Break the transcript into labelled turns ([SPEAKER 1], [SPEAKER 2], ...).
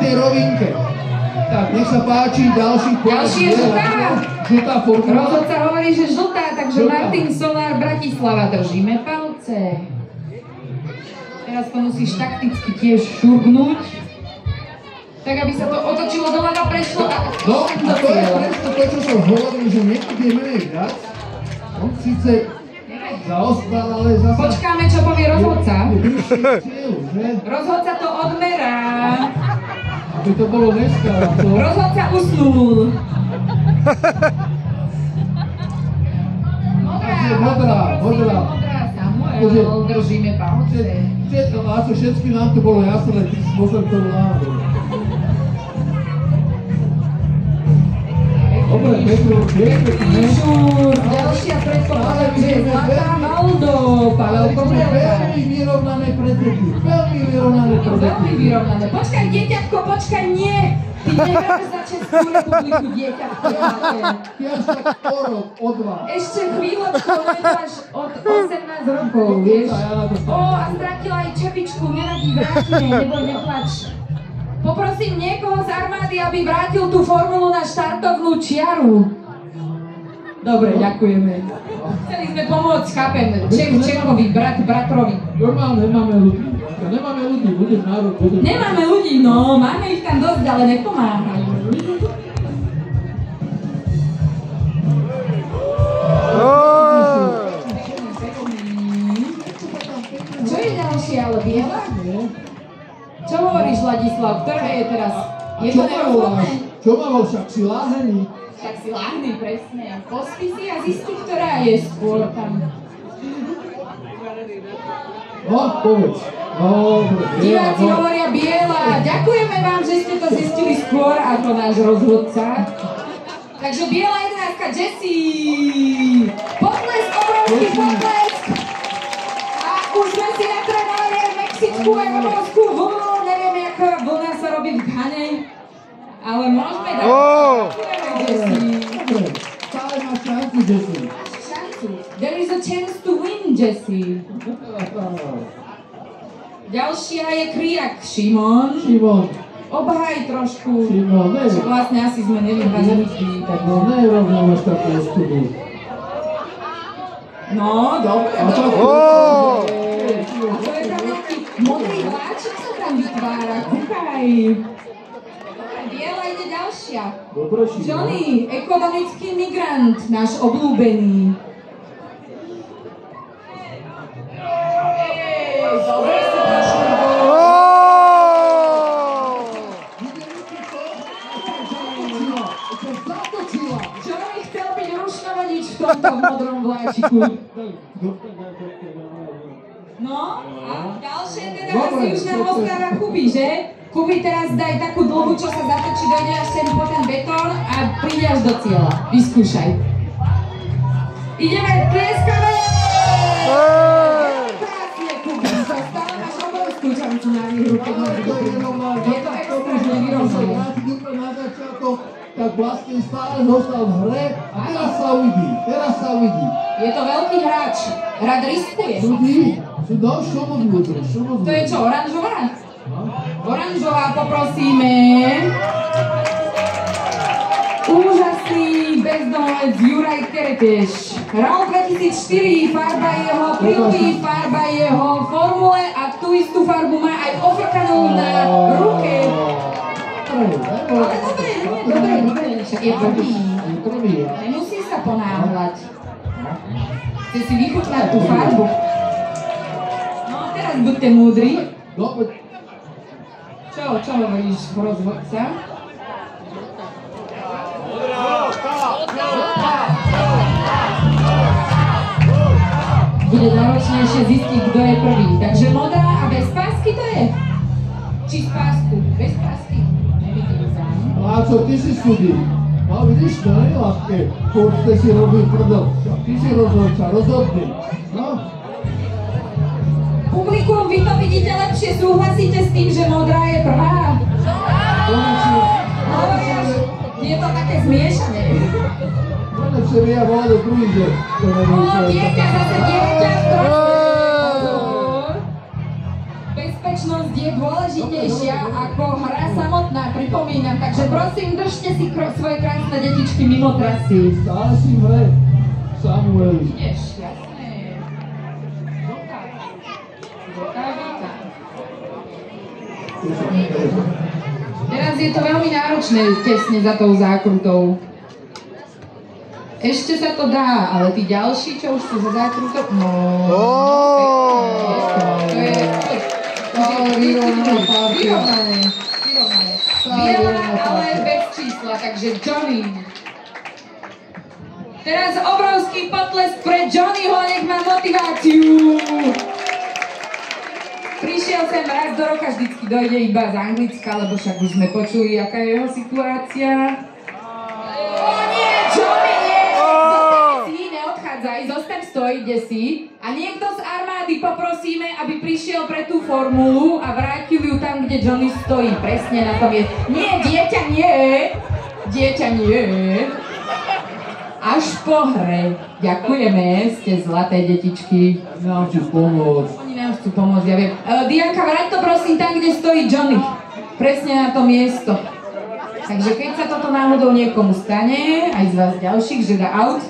[SPEAKER 1] tej rovinke. Tak, nech sa páči, ďalší
[SPEAKER 2] je žltá.
[SPEAKER 1] Žltá formula.
[SPEAKER 2] Rozhodca hovorí, že žltá, takže žltá. Martin Solár, Bratislava, držíme palce. Teraz to musíš takticky tiež šurgnúť. Tak, aby sa to otočilo doľava, prešlo a
[SPEAKER 1] no, a to je presne to, čo som hovoril, že niekedy je menej viac. On síce zaostal, ale zase...
[SPEAKER 2] Počkáme, čo povie rozhodca. Rozhodca to odmerá.
[SPEAKER 1] Aby to bolo dneska.
[SPEAKER 2] Rozhodca usnul. Modrá. Samuel, držíme palce.
[SPEAKER 1] Všetky nám to bolo jasné, ty si možno to náhodou. Dobre,
[SPEAKER 2] Šúr, ďalšia predpokladám, že je zlatá Moldova.
[SPEAKER 1] Veľmi vyrovnané preteky. Veľmi vyrovnané.
[SPEAKER 2] Počkaj, dieťatko, počkaj, nie! Ty nemáš za Českú republiku, dieťatko.
[SPEAKER 1] Ty až tak skoro, o 2.
[SPEAKER 2] Ešte chvíľočku, nemáš od 18 rokov, vieš? A stratila aj čepičku, nevadí, vrátime, neboj, neplač. Poprosím niekoho z armády, aby vrátil tú formulu na štartovnú čiaru. Dobre, ďakujeme. Chceli sme pomôcť, chápem, Čechovi, bratrovi.
[SPEAKER 1] Normálne nemáme ľudí. Budeš národ.
[SPEAKER 2] Nemáme ľudí, no, máme ich tam dosť, ale nepomáhajú. Čo je ďalšie, ale biela? Čo hovoríš, Ladislav? Ktorá je teraz? Je to nerozhodné?
[SPEAKER 1] Čo mal, však si láhený?
[SPEAKER 2] Však si láhny, presne. Pospí si a zistí, ktorá je skôr tam.
[SPEAKER 1] No, povedz. Dobre.
[SPEAKER 2] Diváci hovoria biela. Ďakujeme vám, že ste to zistili skôr ako náš rozhodca. Takže biela 11, Jessie. Potlesk, obrovský potlesk. A už sme si natrénovali aj mexickú aj obrovskú vlnu. Neviem, aká vlna sa robí v Ghane. Ale môžeme dať. Ďakujeme, Jessie.
[SPEAKER 1] Dobre, stále máš šancu, Jessie.
[SPEAKER 2] Šancu. There is a chance to win, Jessie. Ďalšia je Kriak, Šimon. Obhaj trošku.
[SPEAKER 1] Šimon, neviem.
[SPEAKER 2] Vlastne asi sme nevyhrali nikdy.
[SPEAKER 1] No, nerovnáme takú ostudu.
[SPEAKER 2] No, dobre. A to je tam nejaký modrý vláčik sa tam vytvára. Kúkaj. Biela ide ďalšia. Johnny, ekonomický migrant, náš obľúbený. Dobre si došli. Johnny chcel byť rušnovanič v tomto modrom vláčiku. No, a ďalšie teda asi už nám ostáva Kuby, že? Kuby, teraz daj takú dlhu, čo sa zatočí, dojde až sem po ten betón a príde až do cieľa. Vyskúšaj. Ideme, tlieskame! Krásne, Kuby, stále máš obrovskú šancu na výhru, keď máš dobrý. Je to extrémne vyrovnané.
[SPEAKER 1] Tak vlastne stále zostal v hre a teraz sa uvidí.
[SPEAKER 2] Je to veľký hráč, rád riskuje.
[SPEAKER 1] Sú šomovúdre.
[SPEAKER 2] To je čo, oranžová? Oranžová, poprosíme. Úžasný bezdomovec Juraj Kerekeš. Hral 2004, farba jeho prílby, farba jeho formule a tú istú farbu má aj ofrkanú na ruke. Ale dobre, však je prvý. Nemusí sa ponáhľať. Chce si vychutnať tú farbu. No, teraz buďte múdri. Čo hovoríš, rozhodca? Bude náročnejšie zistiť, kto je prvý. Takže modrá a bez pásky to je? Či z pásku? Bez pásky? Nevidím sám.
[SPEAKER 1] Láco, ty si studí. No vidíš, to nie je ľahké. Furt ste si robili prdel. Ty si rozhodca, rozhodný. No.
[SPEAKER 2] Publikum, vy to vidíte lepšie, súhlasíte s tým, že modrá je prvá? Je to také zmiešané.
[SPEAKER 1] Konečne ja vláde druhý, že...
[SPEAKER 2] Dieťa, zase dieťa, pozor. Bezpečnosť je dôležitejšia ako hra samotná, pripomínam. Takže prosím, držte si svoje krásne detičky mimo trasy.
[SPEAKER 1] Stále si v hre, Samuel.
[SPEAKER 2] Ideš, jasné. Žltá. Teraz je to veľmi náročné, tesne za tou zákrutou. Ešte sa to dá, ale tí ďalší, čo už sú za zákrutou, no... To je vyrovnané. Biela, ale bez čísla, takže Johnny. Teraz obrovský potlesk pre Johnnyho, nech má motiváciu. Prišiel sem raz do roka, vždycky dojde iba z Anglicka, lebo však už sme počuli, aká je jeho situácia. O nie, Johnny, nie! Zostaň si, neodchádzaj, zostaň, stoj, ide si. A niekto z armády poprosíme, aby prišiel pre tú formulu a vrátil ju tam, kde Johnny stojí. Presne na tom je. Nie, dieťa nie! Dieťa nie! Až po hre. Ďakujeme, ste zlaté detičky.
[SPEAKER 1] Nám chcú pomôcť.
[SPEAKER 2] Oni nám chcú pomôcť, ja viem. Dianka, vráť to prosím tam, kde stojí Johnny. Presne na to miesto. Takže keď sa toto náhodou niekomu stane, aj z vás ďalších, že dá aut,